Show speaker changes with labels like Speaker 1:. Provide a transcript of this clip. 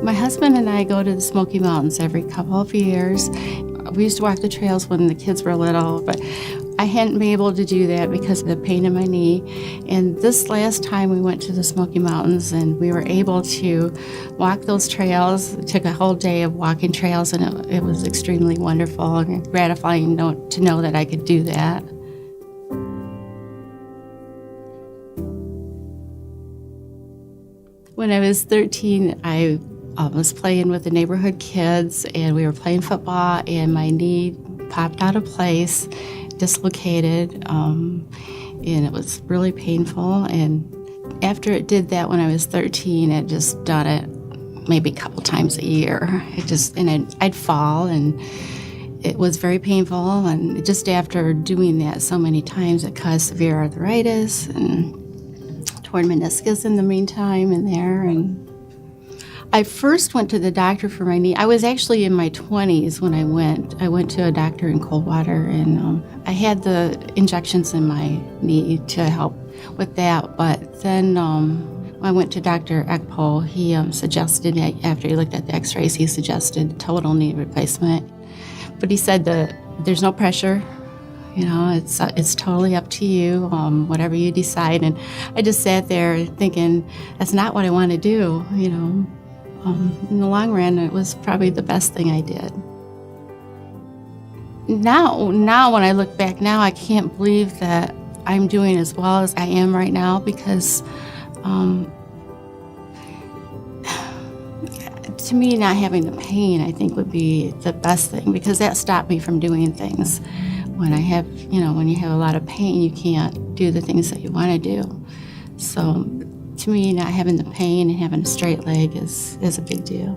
Speaker 1: My husband and I go to the Smoky Mountains every couple of years. We used to walk the trails when the kids were little, but I hadn't been able to do that because of the pain in my knee. And this last time we went to the Smoky Mountains and we were able to walk those trails. It took a whole day of walking trails, and it was extremely wonderful and gratifying to know that I could do that. When I was 13, I was playing with the neighborhood kids, and we were playing football, and my knee popped out of place, dislocated, and it was really painful. And after it did that when I was 13, it just done it maybe a couple times a year. I'd fall, and it was very painful. And just after doing that so many times, it caused severe arthritis and torn meniscus in the meantime in there. And I first went to the doctor for my knee. I was actually in my 20s when I went. I went to a doctor in Coldwater, and I had the injections in my knee to help with that. But then when I went to Dr. Ekpo, he suggested, after he looked at the x-rays, he suggested total knee replacement. But he said that there's no pressure. You know, it's totally up to you, whatever you decide. And I just sat there thinking, that's not what I want to do, you know. In the long run, it was probably the best thing I did. Now when I look back now, I can't believe that I'm doing as well as I am right now, because to me, not having the pain, I think, would be the best thing, because that stopped me from doing things. When you have a lot of pain, you can't do the things that you want to do. So to me, not having the pain and having a straight leg is a big deal.